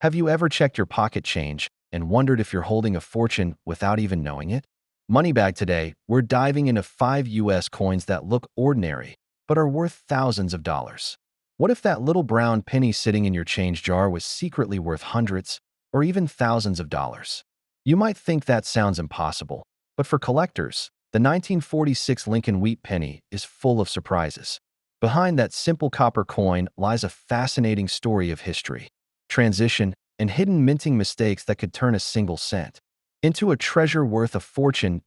Have you ever checked your pocket change and wondered if you're holding a fortune without even knowing it? Moneybag today, we're diving into 5 US coins that look ordinary, but are worth thousands of dollars. What if that little brown penny sitting in your change jar was secretly worth hundreds or even thousands of dollars? You might think that sounds impossible, but for collectors, the 1946 Lincoln Wheat penny is full of surprises. Behind that simple copper coin lies a fascinating story of history, transition, and hidden minting mistakes that could turn a single cent into a treasure worth a fortune.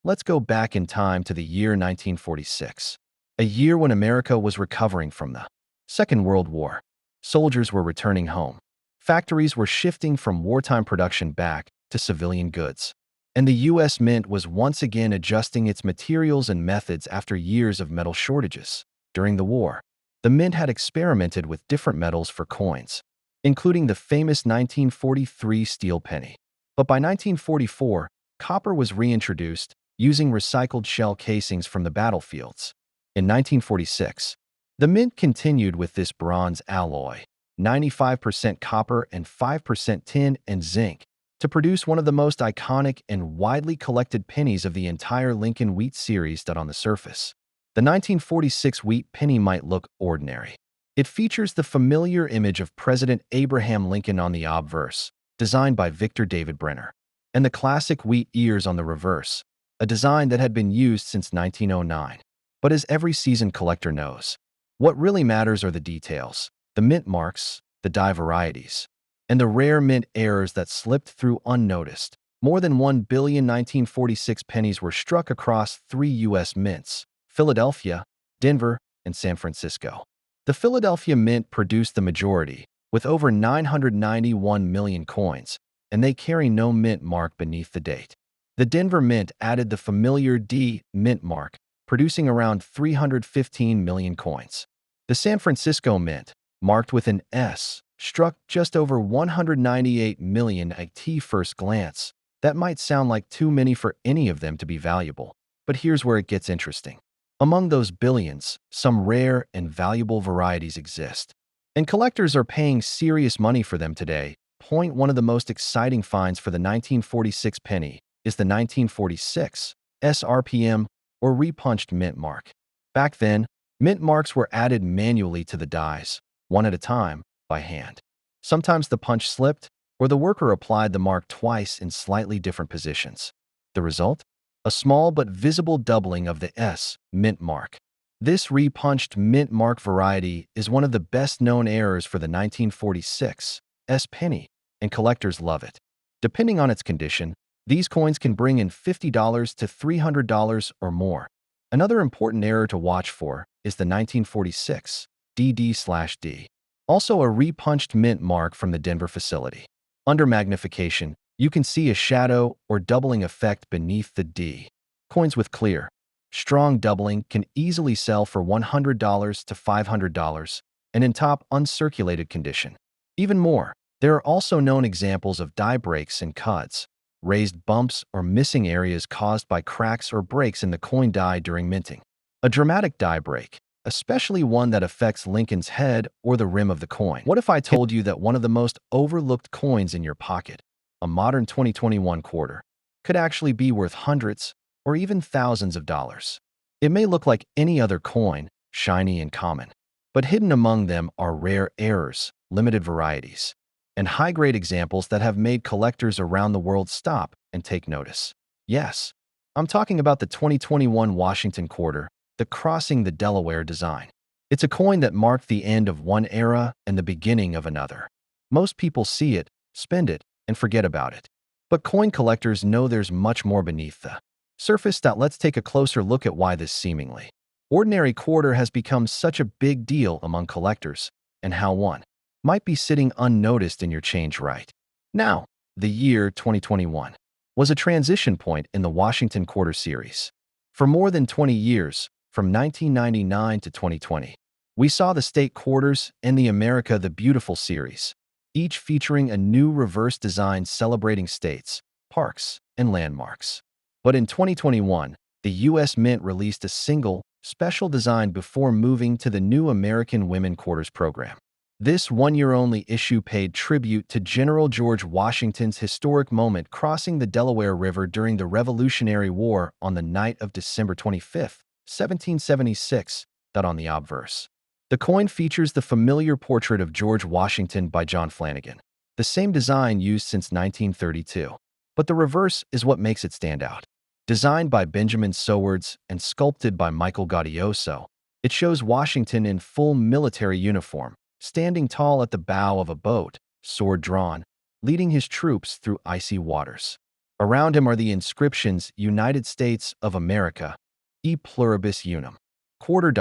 Let's go back in time to the year 1946, a year when America was recovering from the Second World War. Soldiers were returning home. Factories were shifting from wartime production back to civilian goods. And the U.S. Mint was once again adjusting its materials and methods after years of metal shortages. During the war, the Mint had experimented with different metals for coins, including the famous 1943 steel penny. But by 1944, copper was reintroduced, using recycled shell casings from the battlefields. In 1946, the Mint continued with this bronze alloy, 95% copper and 5% tin and zinc, to produce one of the most iconic and widely collected pennies of the entire Lincoln Wheat series. On the surface, the 1946 Wheat penny might look ordinary. It features the familiar image of President Abraham Lincoln on the obverse, designed by Victor David Brenner, and the classic wheat ears on the reverse, a design that had been used since 1909. But as every seasoned collector knows, what really matters are the details, the mint marks, the die varieties, and the rare mint errors that slipped through unnoticed. More than 1 billion 1946 pennies were struck across 3 U.S. mints: Philadelphia, Denver, and San Francisco. The Philadelphia Mint produced the majority, with over 991 million coins, and they carry no mint mark beneath the date. The Denver Mint added the familiar D mint mark, producing around 315 million coins. The San Francisco Mint, marked with an S, struck just over 198 million at first glance. That might sound like too many for any of them to be valuable, but here's where it gets interesting. Among those billions, some rare and valuable varieties exist, and collectors are paying serious money for them today. One of the most exciting finds for the 1946 penny is the 1946 SRPM, or repunched mint mark. Back then, mint marks were added manually to the dies, one at a time, by hand. Sometimes the punch slipped, or the worker applied the mark twice in slightly different positions. The result? A small but visible doubling of the S mint mark. This repunched mint mark variety is one of the best-known errors for the 1946 S penny, and collectors love it. Depending on its condition, these coins can bring in $50 to $300 or more. Another important error to watch for is the 1946 DD/D, also a repunched mint mark from the Denver facility. Under magnification, you can see a shadow or doubling effect beneath the D. Coins with clear, strong doubling can easily sell for $100 to $500, and in top uncirculated condition. Even more, there are also known examples of die breaks and cuts, raised bumps or missing areas caused by cracks or breaks in the coin die during minting. A dramatic die break, especially one that affects Lincoln's head or the rim of the coin. What if I told you that one of the most overlooked coins in your pocket, a modern 2021 quarter, could actually be worth hundreds or even thousands of dollars? It may look like any other coin, shiny and common, but hidden among them are rare errors, limited varieties, and high-grade examples that have made collectors around the world stop and take notice. Yes, I'm talking about the 2021 Washington quarter, the Crossing the Delaware design. It's a coin that marked the end of one era and the beginning of another. Most people see it, spend it, and forget about it. But coin collectors know there's much more beneath the surface. Let's take a closer look at why this seemingly ordinary quarter has become such a big deal among collectors, and how one might be sitting unnoticed in your change right now. The year 2021 was a transition point in the Washington quarter series. For more than 20 years, from 1999 to 2020, we saw the state quarters and the America the Beautiful series, each featuring a new reverse design celebrating states, parks, and landmarks. But in 2021, the U.S. Mint released a single, special design before moving to the new American Women Quarters program. This one-year-only issue paid tribute to General George Washington's historic moment crossing the Delaware River during the Revolutionary War on the night of December 25, 1776, that on the obverse. The coin features the familiar portrait of George Washington by John Flanagan, the same design used since 1932. But the reverse is what makes it stand out. Designed by Benjamin Sowards and sculpted by Michael Gaudioso, it shows Washington in full military uniform, standing tall at the bow of a boat, sword drawn, leading his troops through icy waters. Around him are the inscriptions United States of America, E pluribus unum, $quarter,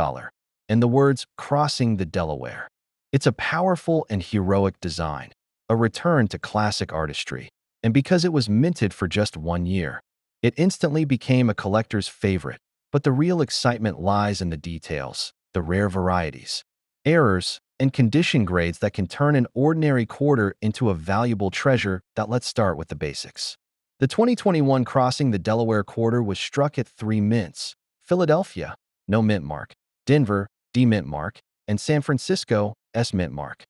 and the words crossing the Delaware. It's a powerful and heroic design, a return to classic artistry, and because it was minted for just 1 year, it instantly became a collector's favorite. But the real excitement lies in the details, the rare varieties, errors, and condition grades that can turn an ordinary quarter into a valuable treasure. Let's start with the basics. The 2021 Crossing the Delaware quarter was struck at 3 mints: Philadelphia, no mint mark; Denver, D mint mark; and San Francisco, S mint mark.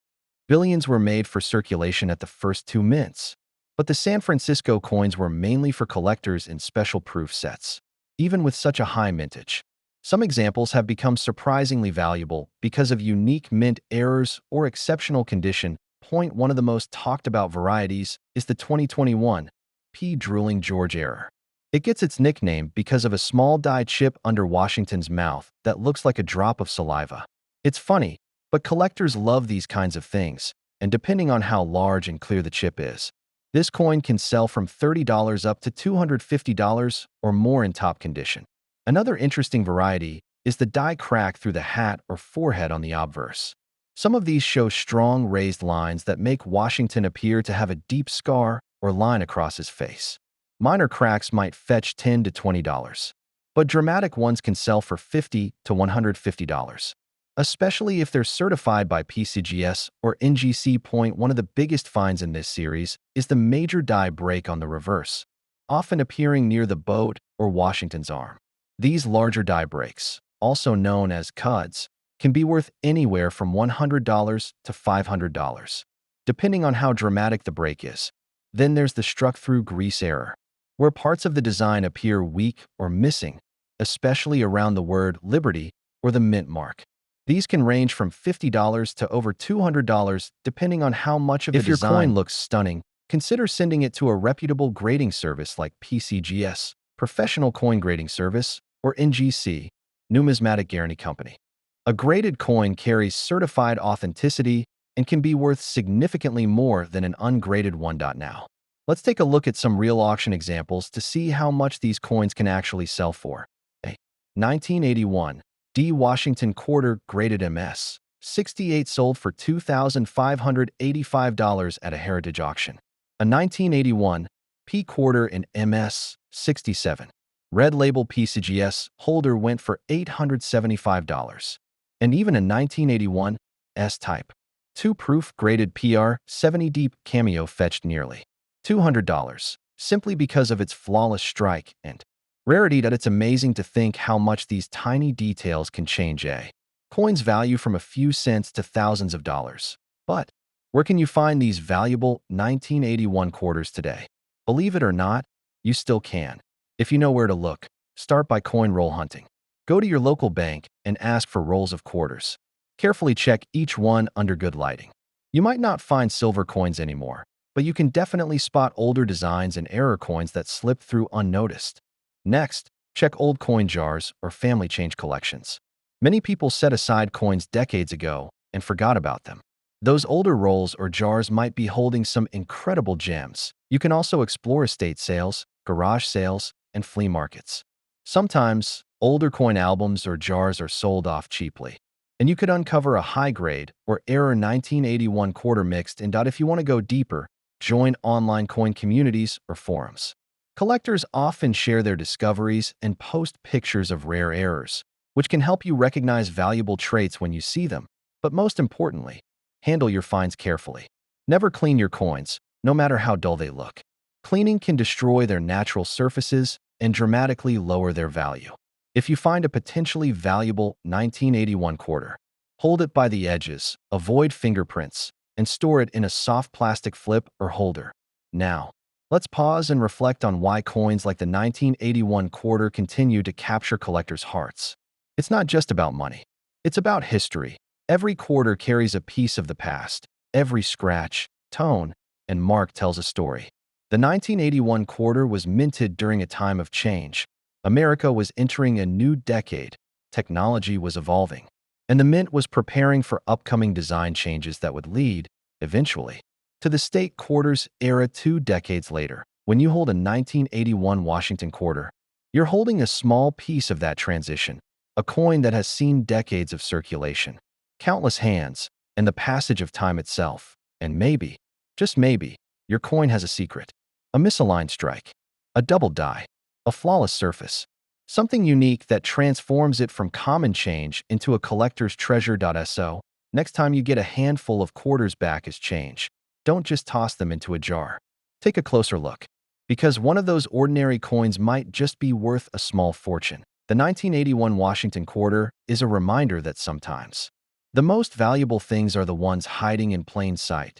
Billions were made for circulation at the first 2 mints, but the San Francisco coins were mainly for collectors in special proof sets. Even with such a high mintage, some examples have become surprisingly valuable because of unique mint errors or exceptional condition. One of the most talked about varieties is the 2021 P. Drooling George error. It gets its nickname because of a small die chip under Washington's mouth that looks like a drop of saliva. It's funny, but collectors love these kinds of things, and depending on how large and clear the chip is, this coin can sell from $30 up to $250 or more in top condition. Another interesting variety is the die crack through the hat or forehead on the obverse. Some of these show strong raised lines that make Washington appear to have a deep scar or line across his face. Minor cracks might fetch $10 to $20, but dramatic ones can sell for $50 to $150. Especially if they're certified by PCGS or NGC. One of the biggest finds in this series is the major die break on the reverse, often appearing near the boat or Washington's arm. These larger die breaks, also known as cuds, can be worth anywhere from $100 to $500, depending on how dramatic the break is. Then there's the struck-through grease error, where parts of the design appear weak or missing, especially around the word Liberty or the mint mark. These can range from $50 to over $200 depending on how much of the design. If your coin looks stunning, consider sending it to a reputable grading service like PCGS, Professional Coin Grading Service, or NGC, Numismatic Guarantee Company. A graded coin carries certified authenticity and can be worth significantly more than an ungraded one. Now, let's take a look at some real auction examples to see how much these coins can actually sell for. A 1981 D. Washington quarter graded MS, 68 sold for $2,585 at a heritage auction. A 1981 P quarter in MS, 67. Red label PCGS holder went for $875. And even a 1981 S-type 2-proof graded PR 70 deep cameo fetched nearly $200, simply because of its flawless strike and rarity. It's amazing to think how much these tiny details can change a coin's value from a few cents to thousands of dollars. But where can you find these valuable 1981 quarters today? Believe it or not, you still can. If you know where to look, start by coin roll hunting. Go to your local bank and ask for rolls of quarters. Carefully check each one under good lighting. You might not find silver coins anymore, but you can definitely spot older designs and error coins that slip through unnoticed. Next, check old coin jars or family change collections. Many people set aside coins decades ago and forgot about them. Those older rolls or jars might be holding some incredible gems. You can also explore estate sales, garage sales, and flea markets. Sometimes, older coin albums or jars are sold off cheaply, and you could uncover a high-grade or error 1981 quarter mixed in. If you want to go deeper, join online coin communities or forums. Collectors often share their discoveries and post pictures of rare errors, which can help you recognize valuable traits when you see them. But most importantly, handle your finds carefully. Never clean your coins, no matter how dull they look. Cleaning can destroy their natural surfaces and dramatically lower their value. If you find a potentially valuable 1981 quarter, Hold it by the edges, avoid fingerprints, and store it in a soft plastic flip or holder. Now, let's pause and reflect on why coins like the 1981 quarter continue to capture collectors' hearts. It's not just about money. It's about history. Every quarter carries a piece of the past. Every scratch, tone, and mark tells a story. The 1981 quarter was minted during a time of change. America was entering a new decade. Technology was evolving, and the mint was preparing for upcoming design changes that would lead, eventually, to the state quarters era 2 decades later. When you hold a 1981 Washington quarter, you're holding a small piece of that transition, a coin that has seen decades of circulation, countless hands, and the passage of time itself. And maybe, just maybe, your coin has a secret. A misaligned strike, a double die, a flawless surface, something unique that transforms it from common change into a collector's treasure. So, next time you get a handful of quarters back as change, don't just toss them into a jar. Take a closer look, because one of those ordinary coins might just be worth a small fortune. The 1981 Washington quarter is a reminder that sometimes the most valuable things are the ones hiding in plain sight.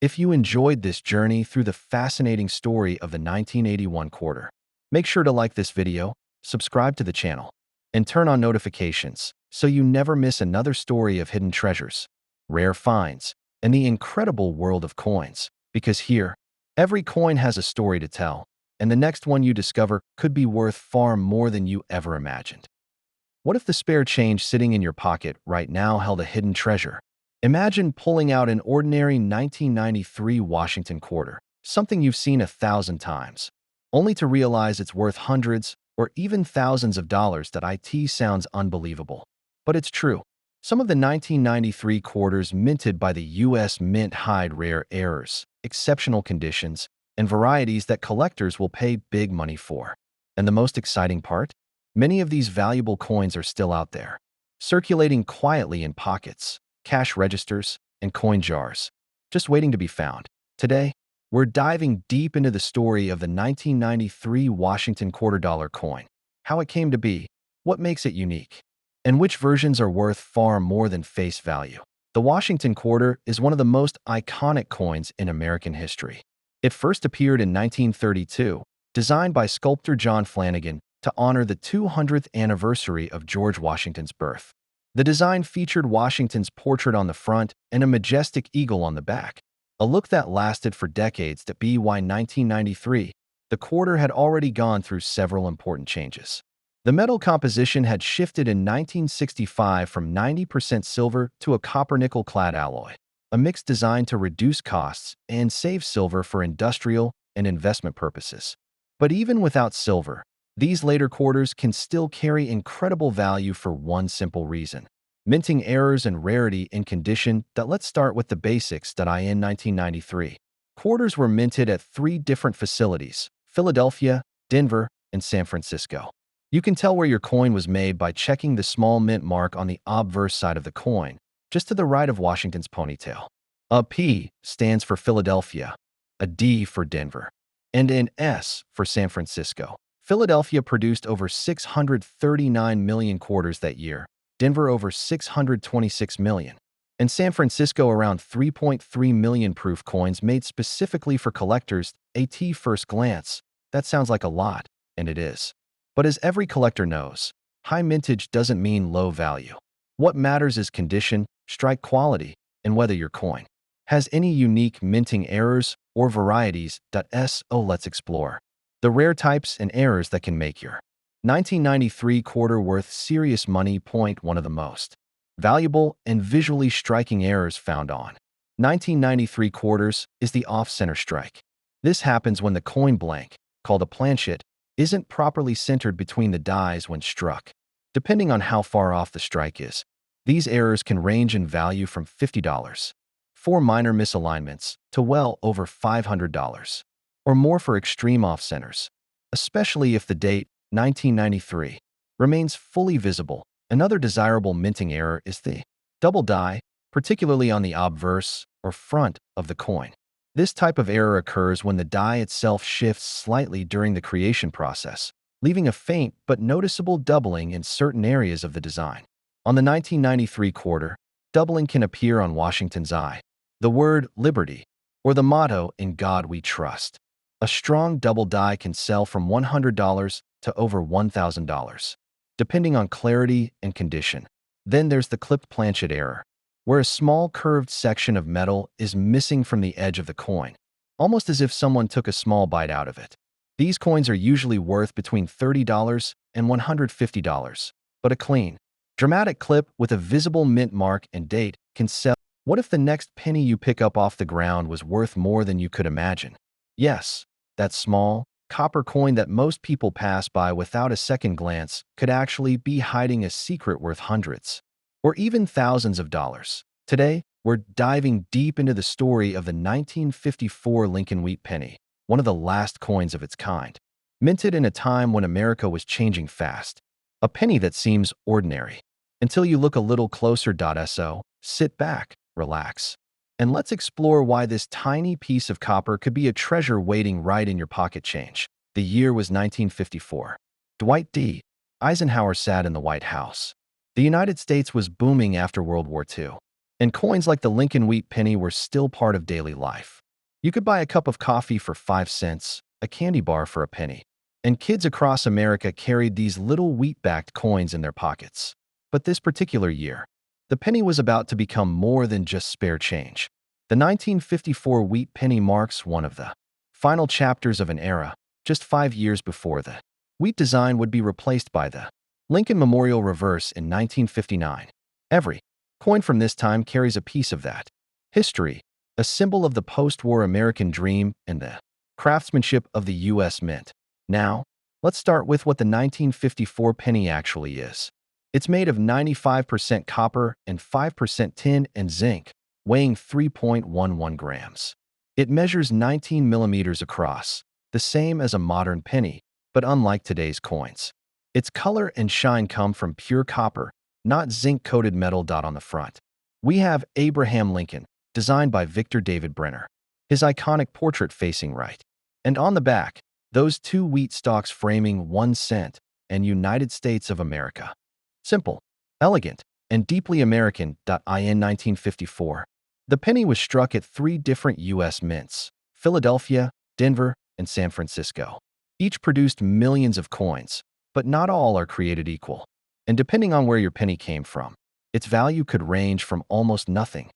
If you enjoyed this journey through the fascinating story of the 1981 quarter, make sure to like this video, subscribe to the channel, and turn on notifications so you never miss another story of hidden treasures, rare finds, and the incredible world of coins. Because here, every coin has a story to tell, and the next one you discover could be worth far more than you ever imagined. What if the spare change sitting in your pocket right now held a hidden treasure? Imagine pulling out an ordinary 1993 Washington quarter, something you've seen 1,000 times, only to realize it's worth hundreds or even thousands of dollars. That it sounds unbelievable, but it's true. Some of the 1993 quarters minted by the U.S. Mint hide rare errors, exceptional conditions, and varieties that collectors will pay big money for. And the most exciting part? Many of these valuable coins are still out there, circulating quietly in pockets, cash registers, and coin jars, just waiting to be found. Today, we're diving deep into the story of the 1993 Washington quarter-dollar coin, how it came to be, what makes it unique, and which versions are worth far more than face value. The Washington quarter is one of the most iconic coins in American history. It first appeared in 1932, designed by sculptor John Flanagan to honor the 200th anniversary of George Washington's birth. The design featured Washington's portrait on the front and a majestic eagle on the back, a look that lasted for decades. By 1993, the quarter had already gone through several important changes. The metal composition had shifted in 1965 from 90% silver to a copper-nickel-clad alloy, a mix designed to reduce costs and save silver for industrial and investment purposes. But even without silver, these later quarters can still carry incredible value for one simple reason: minting errors and rarity in condition. Let's start with the basics. In 1993, quarters were minted at 3 different facilities: Philadelphia, Denver, and San Francisco. You can tell where your coin was made by checking the small mint mark on the obverse side of the coin, just to the right of Washington's ponytail. A P stands for Philadelphia, a D for Denver, and an S for San Francisco. Philadelphia produced over 639 million quarters that year, Denver over 626 million, and San Francisco around 3.3 million proof coins made specifically for collectors. At first glance, that sounds like a lot, and it is. But as every collector knows, high mintage doesn't mean low value. What matters is condition, strike quality, and whether your coin has any unique minting errors or varieties. So let's explore the rare types and errors that can make your 1993 quarter worth serious money. Point: one of the most valuable and visually striking errors found on 1993 quarters is the off-center strike. This happens when the coin blank, called a planchet, isn't properly centered between the dies when struck. Depending on how far off the strike is, these errors can range in value from $50 for minor misalignments to well over $500 or more for extreme off-centers, especially if the date, 1993, remains fully visible. Another desirable minting error is the double die, particularly on the obverse or front of the coin. This type of error occurs when the die itself shifts slightly during the creation process, leaving a faint but noticeable doubling in certain areas of the design. On the 1993 quarter, doubling can appear on Washington's eye, the word liberty, or the motto, in God we trust. A strong double die can sell from $100 to over $1,000, depending on clarity and condition. Then there's the clipped planchet error, where a small curved section of metal is missing from the edge of the coin, almost as if someone took a small bite out of it. These coins are usually worth between $30 and $150, but a clean, dramatic clip with a visible mint mark and date can sell. What if the next penny you pick up off the ground was worth more than you could imagine? Yes, that small, copper coin that most people pass by without a second glance could actually be hiding a secret worth hundreds, or even thousands of dollars. Today, we're diving deep into the story of the 1954 Lincoln Wheat penny, one of the last coins of its kind. Minted in a time when America was changing fast. A penny that seems ordinary, until you look a little closer. So, sit back, relax, and let's explore why this tiny piece of copper could be a treasure waiting right in your pocket change. The year was 1954. Dwight D. Eisenhower sat in the White House. The United States was booming after World War II, and coins like the Lincoln Wheat penny were still part of daily life. You could buy a cup of coffee for 5 cents, a candy bar for a penny, and kids across America carried these little wheat-backed coins in their pockets. But this particular year, the penny was about to become more than just spare change. The 1954 wheat penny marks one of the final chapters of an era. Just 5 years before, the wheat design would be replaced by the Lincoln Memorial reverse in 1959. Every coin from this time carries a piece of that history, a symbol of the post-war American dream and the craftsmanship of the U.S. Mint. Now, let's start with what the 1954 penny actually is. It's made of 95% copper and 5% tin and zinc, weighing 3.11 grams. It measures 19 millimeters across, the same as a modern penny, but unlike today's coins. Its color and shine come from pure copper, not zinc-coated metal. On the front, we have Abraham Lincoln, designed by Victor David Brenner, his iconic portrait facing right. And on the back, those two wheat stalks framing 1 cent and United States of America. Simple, elegant, and deeply American. In 1954, the penny was struck at 3 different U.S. mints: Philadelphia, Denver, and San Francisco. Each produced millions of coins, but not all are created equal. And depending on where your penny came from, its value could range from almost nothing